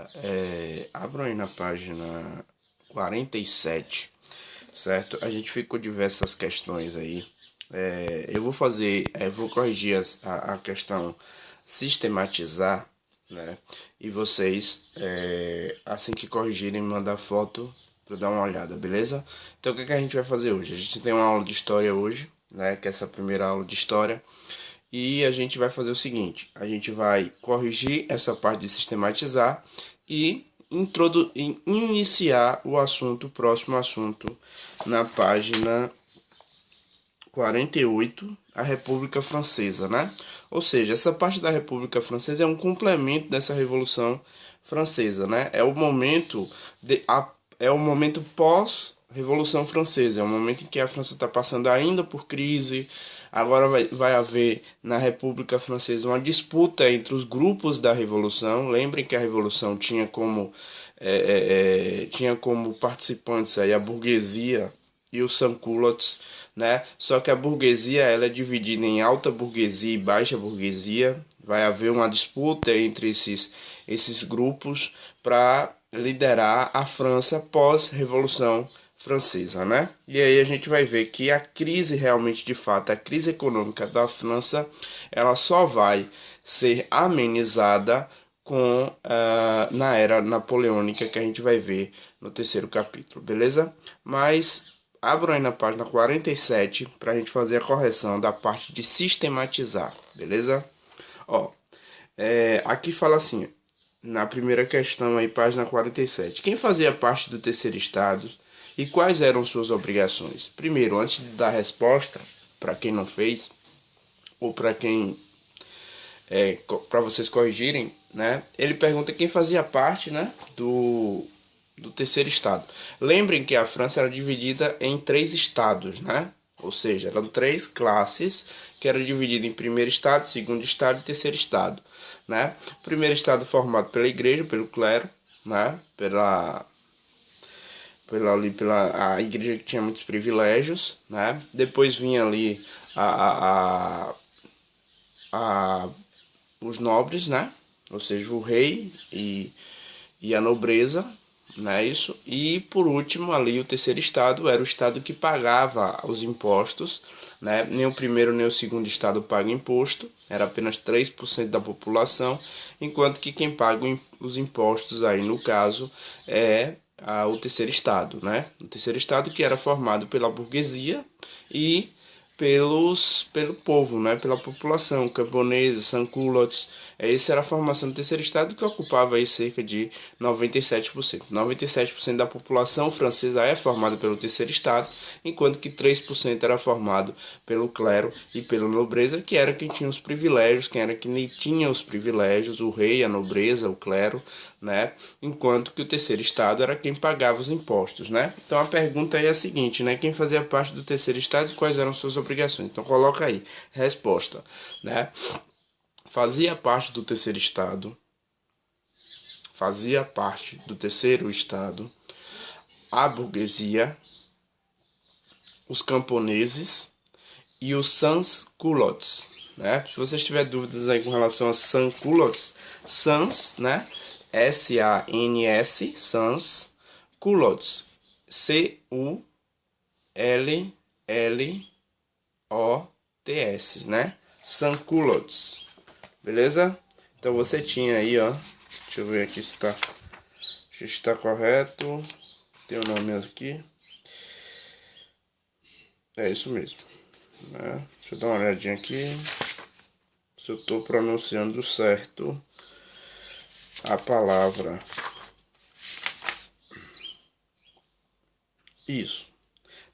galera, abram aí na página 47, certo? A gente ficou diversas questões aí. Vou corrigir a questão sistematizar, né? E vocês, assim que corrigirem, mandar foto para dar uma olhada, beleza? Então, o que a gente vai fazer hoje? A gente tem uma aula de história hoje, né? Que é essa primeira aula de história. E a gente vai fazer o seguinte: a gente vai corrigir essa parte de sistematizar e iniciar o próximo assunto, na página 48, a República Francesa, né? Ou seja, essa parte da República Francesa é um complemento dessa Revolução Francesa, né? É o momento pós-Revolução Francesa, é o momento em que a França está passando ainda por crise. Agora vai haver na República Francesa uma disputa entre os grupos da Revolução. Lembrem que a Revolução tinha como participantes aí a burguesia e os sans-culottes, né? Só que a burguesia ela é dividida em alta burguesia e baixa burguesia. Vai haver uma disputa entre esses grupos para liderar a França pós-Revolução Francesa, né? E aí a gente vai ver que a crise realmente, de fato, a crise econômica da França, ela só vai ser amenizada na era napoleônica, que a gente vai ver no terceiro capítulo, beleza? Mas abram aí na página 47 para a gente fazer a correção da parte de sistematizar, beleza? Ó, aqui fala assim, na primeira questão aí, página 47. Quem fazia parte do terceiro estado e quais eram suas obrigações? Primeiro, antes de dar a resposta, para quem não fez, ou para para vocês corrigirem, né? Ele pergunta quem fazia parte, né, do terceiro estado. Lembrem que a França era dividida em 3 estados, né? Ou seja, eram 3 classes que eram divididas em primeiro estado, segundo estado e terceiro estado, né? Primeiro estado formado pela igreja, pelo clero, né? Pela a igreja, que tinha muitos privilégios, né? Depois vinha ali os nobres, né? Ou seja, o rei e a nobreza, né? Isso. E por último, ali o terceiro estado era o estado que pagava os impostos, né? Nem o primeiro nem o segundo estado paga imposto, era apenas 3% da população, enquanto que quem paga os impostos aí, no caso, é o terceiro estado, né? O terceiro estado, que era formado pela burguesia e pelo povo, né? Pela população, camponeses, sans-culottes. Essa era a formação do terceiro estado, que ocupava aí cerca de 97%. 97% da população francesa é formada pelo terceiro estado, enquanto que 3% era formado pelo clero e pela nobreza, que era quem tinha os privilégios, quem era quem tinha os privilégios, o rei, a nobreza, o clero, né? Enquanto que o terceiro estado era quem pagava os impostos, né? Então a pergunta aí é a seguinte, né? Quem fazia parte do terceiro estado e quais eram suas obrigações? Então coloca aí, resposta, né? Fazia parte do terceiro estado a burguesia, os camponeses e os sans-culottes, né? Se você tiver dúvidas aí com relação a sans-culottes, sans, né? S-A-N-S, sans, culottes, C-U-L-L-O-T-S, né? Sans-culottes, beleza? Então você tinha aí, ó, deixa eu ver aqui se está correto, tem o nome aqui, é isso mesmo, né? Deixa eu dar uma olhadinha aqui se eu estou pronunciando certo a palavra. Isso.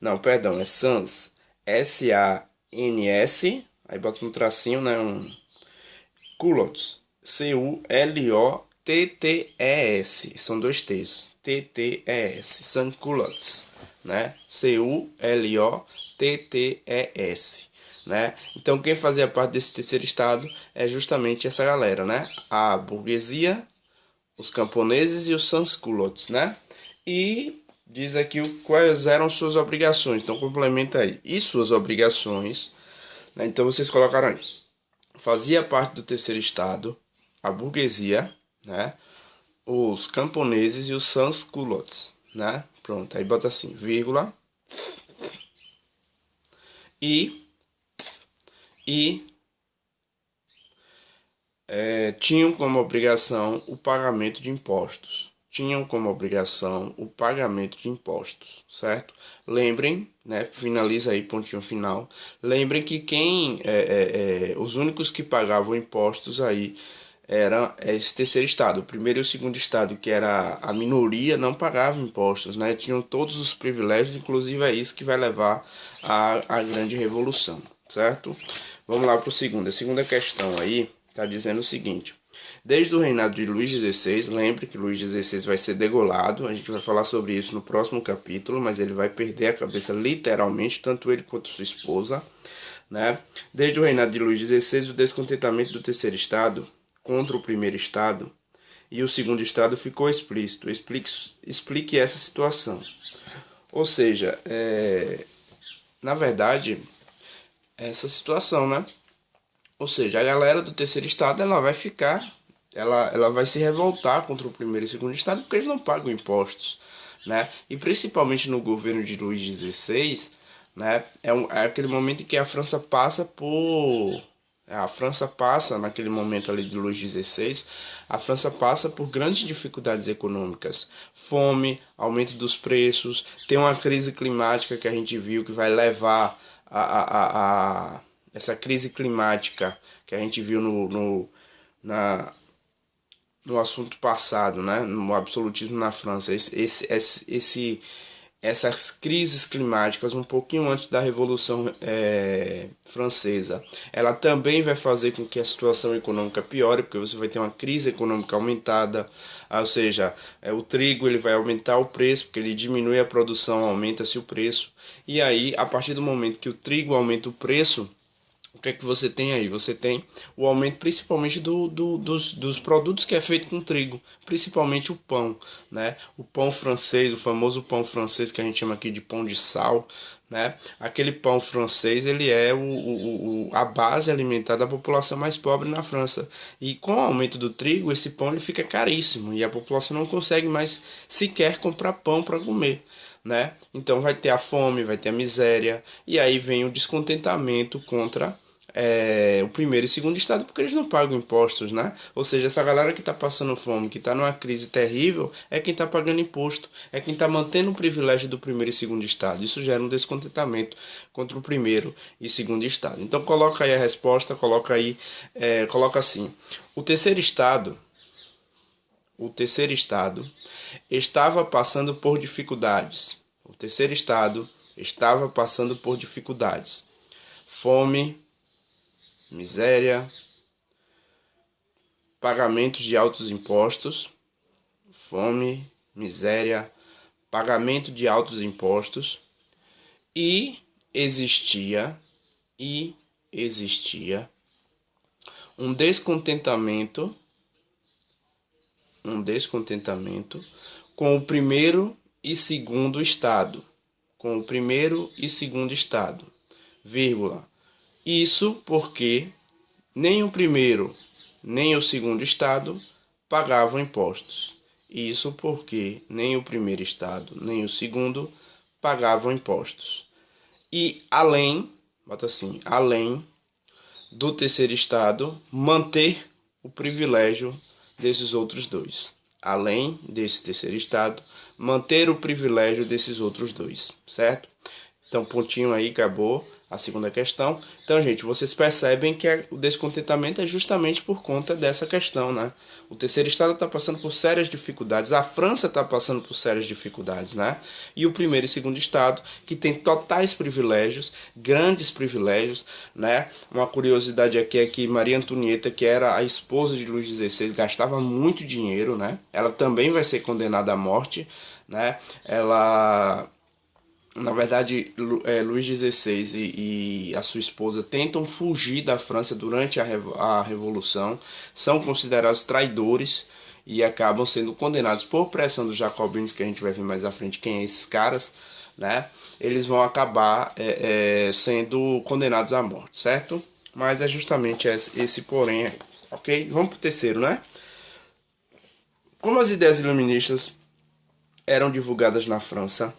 Não, perdão, é sans. S-A-N-S. Aí bota um tracinho, né? Culottes. C-U-L-O-T-T-E-S. São 2 T's. T-T-E-S. Sans culottes, né? C-U-L-O-T-T-E-S. Né? Então quem fazia parte desse terceiro estado é justamente essa galera, né? A burguesia, os camponeses e os sans-culottes, né? E diz aqui quais eram suas obrigações. Então complementa aí. E suas obrigações, né? Então vocês colocaram aí. Fazia parte do terceiro estado a burguesia, né? os camponeses e os sans-culottes, né? Pronto, aí bota assim, vírgula, e tinham como obrigação o pagamento de impostos. Tinham como obrigação o pagamento de impostos, certo? Lembrem, né? Finaliza aí, pontinho final. Lembrem que os únicos que pagavam impostos aí era esse terceiro estado. O primeiro e o segundo estado, que era a minoria, não pagavam impostos, né? Tinham todos os privilégios, inclusive é isso que vai levar à grande revolução, certo? Vamos lá para o segundo. A segunda questão aí está dizendo o seguinte: desde o reinado de Luís XVI, lembre que Luís XVI vai ser degolado, a gente vai falar sobre isso no próximo capítulo, mas ele vai perder a cabeça literalmente, tanto ele quanto sua esposa, né? Desde o reinado de Luís XVI, o descontentamento do terceiro estado contra o primeiro estado e o segundo estado ficou explícito. Explique essa situação. Ou seja, na verdade, essa situação, né? Ou seja, a galera do terceiro estado ela vai ela vai se revoltar contra o primeiro e segundo estado porque eles não pagam impostos, né? E principalmente no governo de Luís XVI, né? É aquele momento em que naquele momento ali de Luís XVI, a França passa por grandes dificuldades econômicas, fome, aumento dos preços, tem uma crise climática que a gente viu que vai levar a essa crise climática que a gente viu no assunto passado, né? No absolutismo na França, essas crises climáticas um pouquinho antes da Revolução Francesa, ela também vai fazer com que a situação econômica piore, porque você vai ter uma crise econômica aumentada, ou seja, o trigo ele vai aumentar o preço, porque ele diminui a produção, aumenta-se o preço, e aí, a partir do momento que o trigo aumenta o preço, o que é que você tem aí? Você tem o aumento principalmente dos produtos que é feito com trigo, principalmente o pão, né? O pão francês, o famoso pão francês que a gente chama aqui de pão de sal, né? Aquele pão francês, ele é a base alimentar da população mais pobre na França. E com o aumento do trigo, esse pão ele fica caríssimo e a população não consegue mais sequer comprar pão para comer, né? Então vai ter a fome, vai ter a miséria, e aí vem o descontentamento contra o primeiro e segundo estado, porque eles não pagam impostos, né? Ou seja, essa galera que está passando fome, que está numa crise terrível, é quem está pagando imposto, é quem está mantendo o privilégio do primeiro e segundo estado. Isso gera um descontentamento contra o primeiro e segundo estado. Então coloca aí a resposta, coloca assim: o terceiro estado estava passando por dificuldades. O terceiro estado estava passando por dificuldades. Fome, miséria, pagamentos de altos impostos, fome, miséria, pagamento de altos impostos, e existia um descontentamento com o primeiro e segundo estado, vírgula. Isso porque nem o primeiro nem o segundo estado pagavam impostos. Isso porque nem o primeiro estado nem o segundo pagavam impostos. E além do terceiro estado manter o privilégio desses outros dois. Além desse terceiro estado manter o privilégio desses outros dois, certo? Então, pontinho aí, acabou a segunda questão. Então, gente, vocês percebem que o descontentamento é justamente por conta dessa questão, né? O terceiro estado está passando por sérias dificuldades, a França está passando por sérias dificuldades, né? E o primeiro e segundo estado, que tem totais privilégios, grandes privilégios, né? Uma curiosidade aqui é que Maria Antonieta, que era a esposa de Luís XVI, gastava muito dinheiro, né? Ela também vai ser condenada à morte, né? Na verdade, Luís XVI e a sua esposa tentam fugir da França durante a Revolução, são considerados traidores e acabam sendo condenados por pressão dos jacobinos, que a gente vai ver mais à frente quem é esses caras, né? Eles vão acabar sendo condenados à morte, certo? Mas é justamente esse porém aí, ok? Vamos pro terceiro, né? Como as ideias iluministas eram divulgadas na França,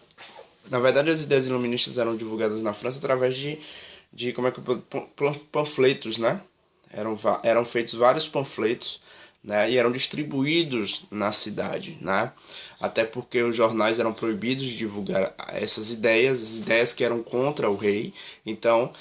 na verdade as ideias iluministas eram divulgadas na França através de como é que panfletos, né? Eram feitos vários panfletos, né? E eram distribuídos na cidade, né? Até porque os jornais eram proibidos de divulgar essas ideias, as ideias que eram contra o rei. Então,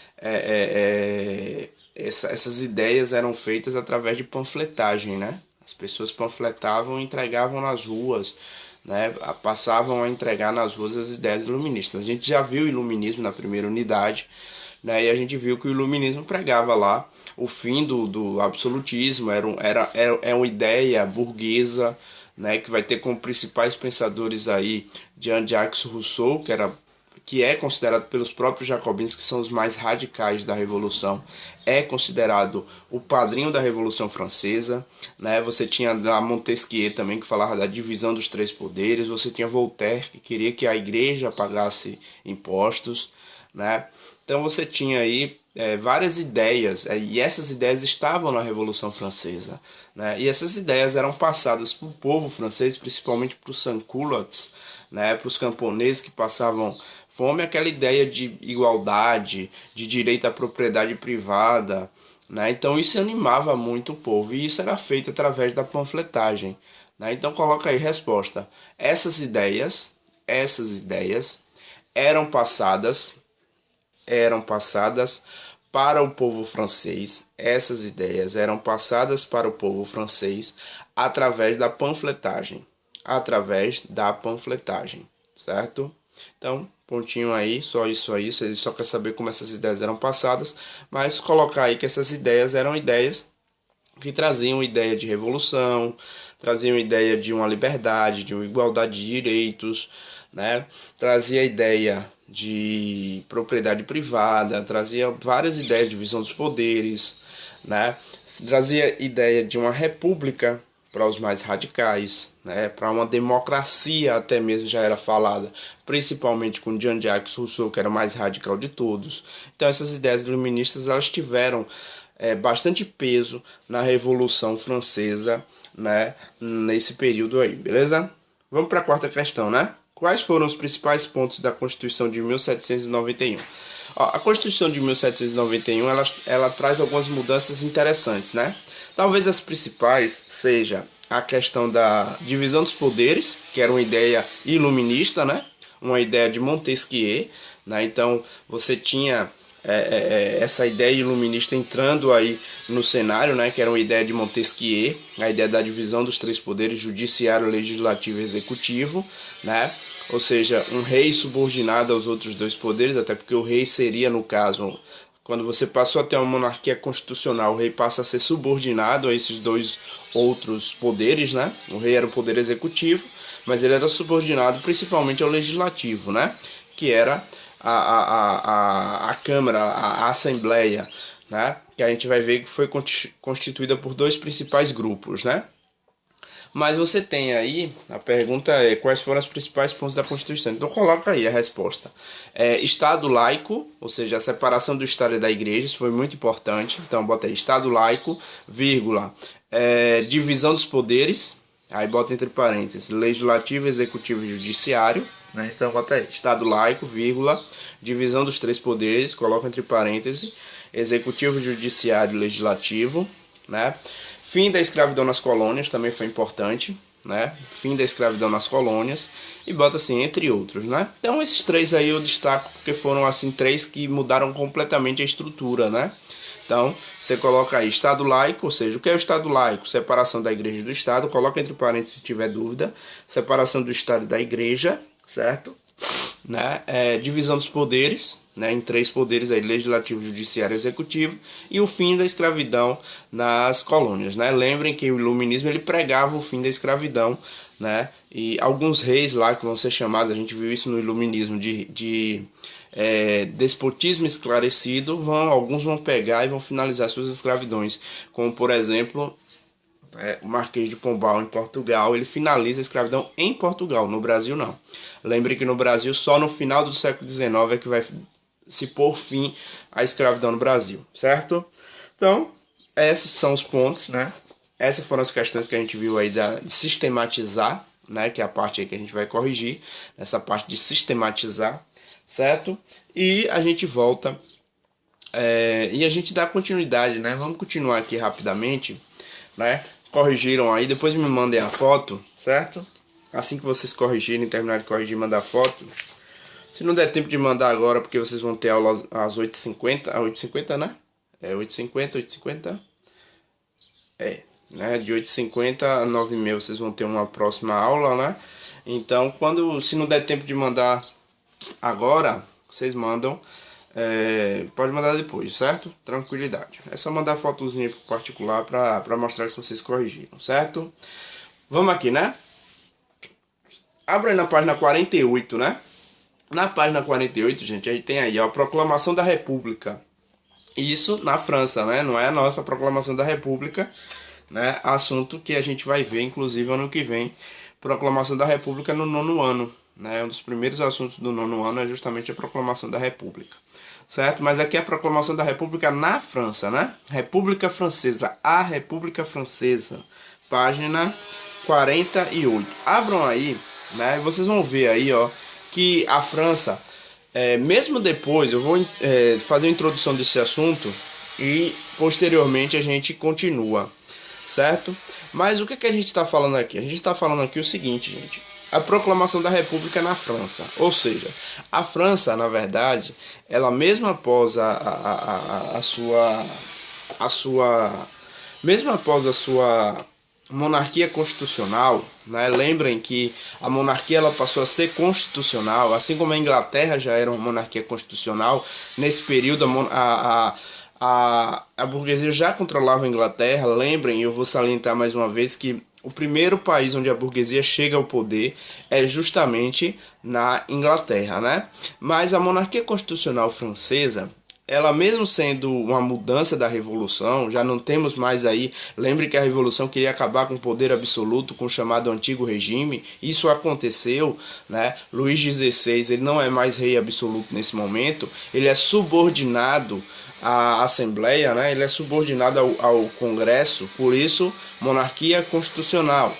essas ideias eram feitas através de panfletagem, né? As pessoas panfletavam e entregavam nas ruas, né? Passavam a entregar nas ruas as ideias iluministas. A gente já viu o iluminismo na primeira unidade, né? E a gente viu que o iluminismo pregava lá o fim do absolutismo, é uma ideia burguesa, né, que vai ter como principais pensadores aí Jean-Jacques Rousseau, que é considerado pelos próprios jacobinos, que são os mais radicais da Revolução, é considerado o padrinho da Revolução Francesa, né? Você tinha a Montesquieu também, que falava da divisão dos três poderes, você tinha Voltaire, que queria que a igreja pagasse impostos, né? Então você tinha aí várias ideias, e essas ideias estavam na Revolução Francesa, né? E essas ideias eram passadas para o povo francês, principalmente para os sans-culottes, né? Para os camponeses que passavam fome, aquela ideia de igualdade, de direito à propriedade privada, né? Então isso animava muito o povo, e isso era feito através da panfletagem, né? Então coloca aí resposta. Essas ideias eram passadas para o povo francês. Essas ideias eram passadas para o povo francês através da panfletagem, certo? Então, pontinho aí, só isso aí, ele só quer saber como essas ideias eram passadas, mas colocar aí que essas ideias eram ideias que traziam ideia de revolução, traziam ideia de uma liberdade, de uma igualdade de direitos, né? Trazia ideia de propriedade privada, trazia várias ideias de divisão dos poderes, né? Trazia ideia de uma república para os mais radicais, né? Para uma democracia até mesmo já era falada, principalmente com Jean-Jacques Rousseau, que era o mais radical de todos. Então essas ideias iluministas elas tiveram bastante peso na Revolução Francesa, né? Nesse período aí, beleza? Vamos para a quarta questão, né? Quais foram os principais pontos da Constituição de 1791? A Constituição de 1791 ela traz algumas mudanças interessantes, né? Talvez as principais seja a questão da divisão dos poderes, que era uma ideia iluminista, né? Uma ideia de Montesquieu, né? Então você tinha essa ideia iluminista entrando aí no cenário, né? Que era uma ideia de Montesquieu, a ideia da divisão dos três poderes, judiciário, legislativo e executivo, né? Ou seja, um rei subordinado aos outros dois poderes, até porque o rei seria, no caso, quando você passou a ter uma monarquia constitucional, o rei passa a ser subordinado a esses dois outros poderes, né? O rei era o poder executivo, mas ele era subordinado principalmente ao legislativo, né? Que era a Câmara, a Assembleia, né? Que a gente vai ver que foi constituída por dois principais grupos, né? Mas você tem aí, a pergunta é, quais foram os principais pontos da Constituição? Então coloca aí a resposta. Estado laico, ou seja, a separação do Estado e da Igreja, isso foi muito importante. Então bota aí, Estado laico, vírgula, divisão dos poderes, aí bota entre parênteses, legislativo, executivo e judiciário, né? Então bota aí, Estado laico, vírgula, divisão dos três poderes, coloca entre parênteses, executivo, judiciário e legislativo, né? Fim da escravidão nas colônias também foi importante, né? Fim da escravidão nas colônias e bota assim, entre outros, né? Então esses três aí eu destaco porque foram assim três que mudaram completamente a estrutura, né? Então você coloca aí Estado laico, ou seja, o que é o Estado laico? Separação da Igreja e do Estado, coloca entre parênteses se tiver dúvida, separação do Estado e da Igreja, certo? Né? Divisão dos poderes, né? Em três poderes aí, legislativo, judiciário e executivo, e o fim da escravidão nas colônias, né? Lembrem que o iluminismo ele pregava o fim da escravidão, né? E alguns reis lá que vão ser chamados, a gente viu isso no iluminismo de despotismo esclarecido, alguns vão pegar e vão finalizar suas escravidões, como por exemplo o Marquês de Pombal em Portugal, ele finaliza a escravidão em Portugal, no Brasil não. Lembre que no Brasil só no final do século XIX é que vai se pôr fim à escravidão no Brasil, certo? Então, esses são os pontos, né, essas foram as questões que a gente viu aí de sistematizar, né, que é a parte aí que a gente vai corrigir, essa parte de sistematizar, certo? E a gente volta e a gente dá continuidade, né? Vamos continuar aqui rapidamente, né? Corrigiram aí, depois me mandem a foto, certo? Assim que vocês corrigirem, terminar de corrigir, mandar foto. Se não der tempo de mandar agora, porque vocês vão ter aula às 8h50, às 8h50, né? É 8h50, 8h50. Né? De 8h50 a 9h30 vocês vão ter uma próxima aula, né? Então, se não der tempo de mandar agora, vocês mandam. Pode mandar depois, certo? Tranquilidade. É só mandar fotozinha pro particular para mostrar que vocês corrigiram, certo? Vamos aqui, né? Abra aí na página 48, né? Na página 48, gente, aí tem aí ó, a Proclamação da República. Isso na França, né? Não é a nossa Proclamação da República, né? Assunto que a gente vai ver, inclusive, ano que vem. Proclamação da República no 9º ano, né? Um dos primeiros assuntos do 9º ano é justamente a Proclamação da República, certo? Mas aqui é a Proclamação da República na França, né? República Francesa, a República Francesa, página 48. Abram aí, né? Vocês vão ver aí, ó, que a França, mesmo depois, eu vou fazer a introdução desse assunto e posteriormente a gente continua, certo? Mas o que a gente está falando aqui? A gente está falando aqui o seguinte, gente. A proclamação da República na França. Ou seja, a França, na verdade, ela mesmo após mesmo após a sua monarquia constitucional, né? Lembrem que a monarquia ela passou a ser constitucional, assim como a Inglaterra já era uma monarquia constitucional. Nesse período a burguesia já controlava a Inglaterra. Lembrem, eu vou salientar mais uma vez que o primeiro país onde a burguesia chega ao poder é justamente na Inglaterra, né? Mas a monarquia constitucional francesa, ela mesmo sendo uma mudança da Revolução, já não temos mais aí, lembre que a Revolução queria acabar com o poder absoluto, com o chamado Antigo Regime, isso aconteceu, né? Luís XVI, ele não é mais rei absoluto nesse momento, ele é subordinado à Assembleia, né? Ele é subordinado ao Congresso, por isso, monarquia constitucional.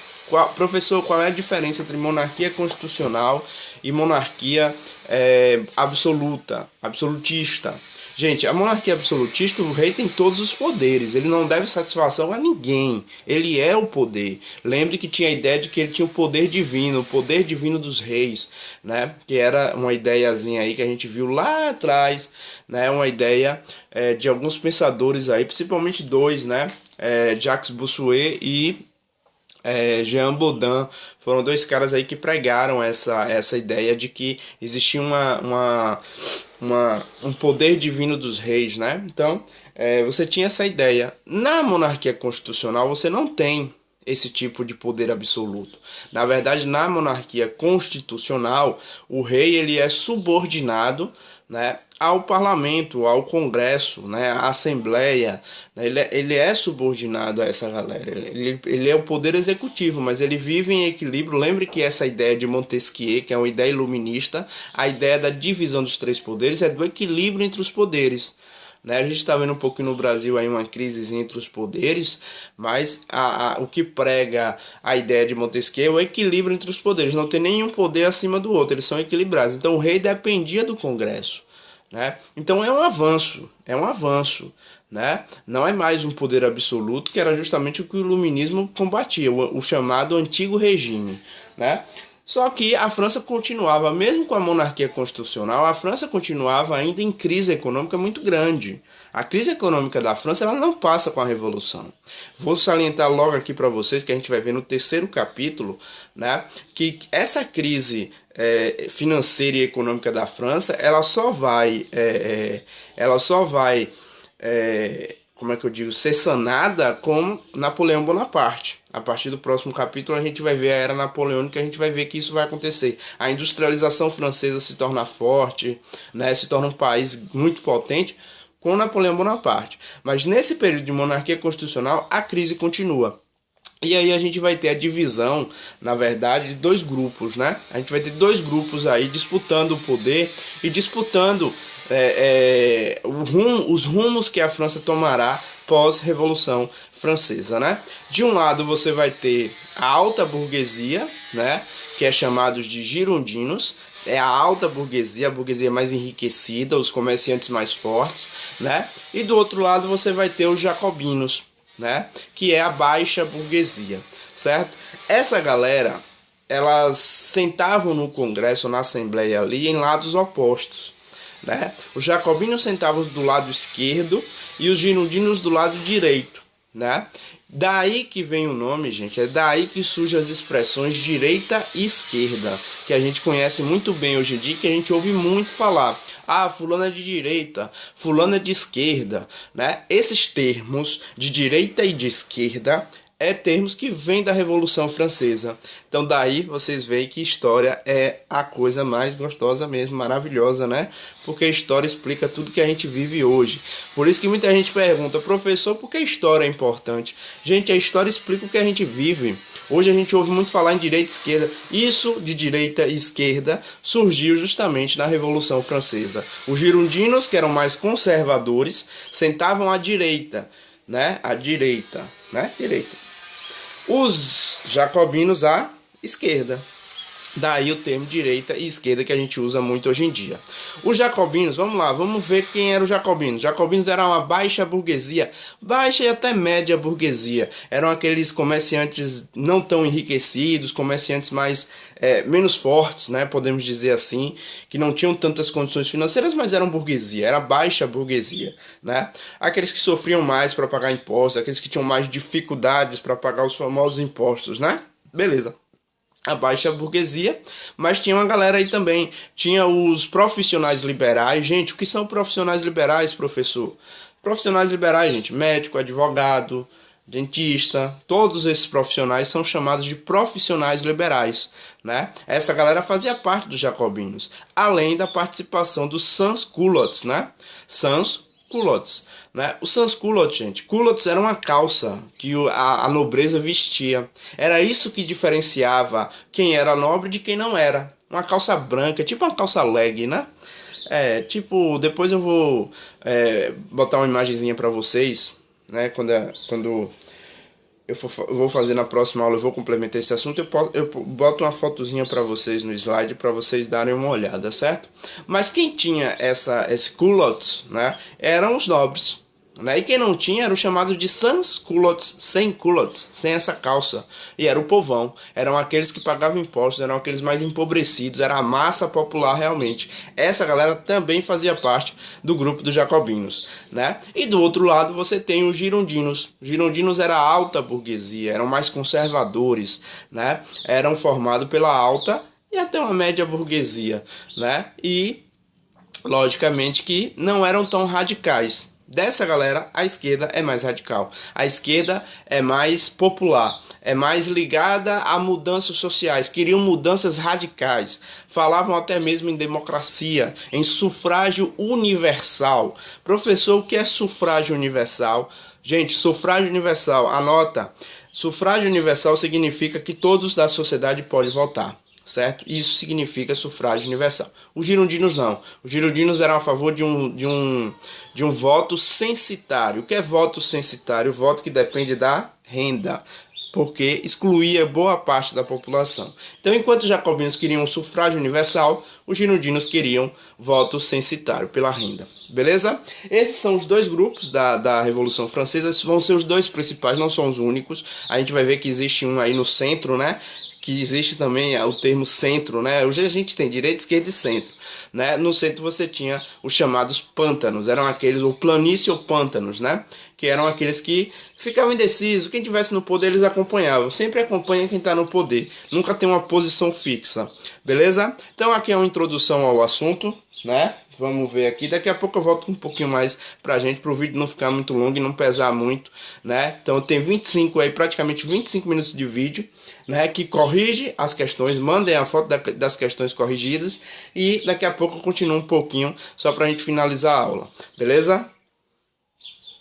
Professor, qual é a diferença entre monarquia constitucional e monarquia absolutista? Gente, a monarquia absolutista, o rei tem todos os poderes, ele não deve satisfação a ninguém, ele é o poder. Lembre que tinha a ideia de que ele tinha o poder divino dos reis, né? Que era uma ideiazinha aí que a gente viu lá atrás, né? Uma ideia de alguns pensadores aí, principalmente dois, né? Jacques Bossuet e Jean Baudin, foram dois caras aí que pregaram essa ideia de que existia um poder divino dos reis, né? Então, você tinha essa ideia. Na monarquia constitucional, você não tem esse tipo de poder absoluto. Na verdade, na monarquia constitucional, o rei ele é subordinado, né, ao parlamento, ao congresso, né, à assembleia, né, ele é subordinado a essa galera, ele é o poder executivo, mas ele vive em equilíbrio. Lembre que essa ideia de Montesquieu, que é uma ideia iluminista, a ideia da divisão dos três poderes é do equilíbrio entre os poderes. A gente está vendo um pouco no Brasil aí uma crise entre os poderes, mas o que prega a ideia de Montesquieu é o equilíbrio entre os poderes. Não tem nenhum poder acima do outro, eles são equilibrados. Então o rei dependia do Congresso, né? Então é um avanço, né? Não é mais um poder absoluto, que era justamente o que o iluminismo combatia, o chamado Antigo Regime, né? Só que a França continuava, mesmo com a monarquia constitucional, a França continuava ainda em crise econômica muito grande. A crise econômica da França ela não passa com a Revolução. Vou salientar logo aqui para vocês, que a gente vai ver no 3º capítulo, né, que essa crise financeira e econômica da França, ela só vai ser sanada com Napoleão Bonaparte. A partir do próximo capítulo a gente vai ver a era napoleônica, a gente vai ver que isso vai acontecer. A industrialização francesa se torna forte, né, se torna um país muito potente com Napoleão Bonaparte. Mas nesse período de monarquia constitucional, a crise continua. E aí a gente vai ter a divisão, na verdade, de dois grupos, né? A gente vai ter dois grupos aí disputando o poder e disputando os rumos que a França tomará pós-Revolução Francesa, né? De um lado você vai ter a alta burguesia, né? Que é chamados de girondinos, é a alta burguesia, a burguesia mais enriquecida, os comerciantes mais fortes, né? E do outro lado você vai ter os jacobinos, né? Que é a baixa burguesia, certo? Essa galera, elas sentavam no Congresso, na Assembleia ali, em lados opostos, né? Os jacobinos sentavam do lado esquerdo e os girondinos do lado direito, né? Daí que vem o nome, gente, é daí que surgem as expressões direita e esquerda, que a gente conhece muito bem hoje em dia, que a gente ouve muito falar. Ah, fulano é de direita, fulano é de esquerda, né? Esses termos de direita e de esquerda é termos que vêm da Revolução Francesa. Então daí vocês veem que história é a coisa mais gostosa mesmo, maravilhosa, né? Porque a história explica tudo que a gente vive hoje. Por isso que muita gente pergunta, professor, por que a história é importante? Gente, a história explica o que a gente vive. Hoje a gente ouve muito falar em direita e esquerda. Isso de direita e esquerda surgiu justamente na Revolução Francesa. Os girondinos, que eram mais conservadores, sentavam à direita, né? À direita, né? Direita. Os jacobinos à esquerda. Daí o termo direita e esquerda que a gente usa muito hoje em dia. Os jacobinos, vamos lá, vamos ver quem eram os jacobinos. Jacobinos eram uma baixa burguesia, baixa e até média burguesia. Eram aqueles comerciantes não tão enriquecidos, comerciantes mais menos fortes, né, podemos dizer assim, que não tinham tantas condições financeiras, mas eram burguesia, era baixa burguesia, né? Aqueles que sofriam mais para pagar impostos, aqueles que tinham mais dificuldades para pagar os famosos impostos, né? Beleza. A baixa burguesia, mas tinha uma galera aí também, tinha os profissionais liberais. Gente, o que são profissionais liberais, professor? Profissionais liberais, gente, médico, advogado, dentista, todos esses profissionais são chamados de profissionais liberais, né? Essa galera fazia parte dos jacobinos, além da participação dos sans-culottes, né? Sans-culottes. Né? Os sans-culottes, gente, culottes era uma calça que a nobreza vestia. Era isso que diferenciava quem era nobre de quem não era. Uma calça branca, tipo uma calça leg, né? Tipo, depois eu vou botar uma imagenzinha para vocês, né? Quando eu vou fazer na próxima aula, eu vou complementar esse assunto, eu boto uma fotozinha para vocês no slide para vocês darem uma olhada, certo? Mas quem tinha esse culottes, né, eram os nobres, né? E quem não tinha era o chamado de sans-culottes, sem culottes, sem essa calça. E era o povão, eram aqueles que pagavam impostos, eram aqueles mais empobrecidos, era a massa popular realmente. Essa galera também fazia parte do grupo dos jacobinos, né? E do outro lado você tem os girondinos. Os girondinos era a alta burguesia, eram mais conservadores, né? Eram formados pela alta e até uma média burguesia, né? E logicamente que não eram tão radicais. Dessa galera, a esquerda é mais radical. A esquerda é mais popular, é mais ligada a mudanças sociais, queriam mudanças radicais. Falavam até mesmo em democracia, em sufrágio universal. Professor, o que é sufrágio universal? Gente, sufrágio universal, anota. Sufrágio universal significa que todos da sociedade podem votar. Certo? Isso significa sufrágio universal. Os girondinos não. Os girondinos eram a favor de um voto censitário. O que é voto censitário? O voto que depende da renda, porque excluía boa parte da população. Então, enquanto os jacobinos queriam sufrágio universal, os girondinos queriam voto censitário pela renda. Beleza? Esses são os dois grupos da Revolução Francesa. Esses vão ser os dois principais, não são os únicos. A gente vai ver que existe um aí no centro, né? Que existe também o termo centro, né? Hoje a gente tem direita, esquerda e centro, né? No centro você tinha os chamados pântanos, eram aqueles, ou planície ou pântanos, né? Que eram aqueles que ficavam indecisos, quem tivesse no poder eles acompanhavam, sempre acompanha quem está no poder, nunca tem uma posição fixa, beleza? Então aqui é uma introdução ao assunto, né? Vamos ver aqui, daqui a pouco eu volto um pouquinho mais pra gente, pro vídeo não ficar muito longo e não pesar muito, né? Então tem 25 aí, praticamente 25 minutos de vídeo, né? Que corrige as questões, mandem a foto das questões corrigidas e daqui a pouco eu continuo um pouquinho só pra gente finalizar a aula, beleza?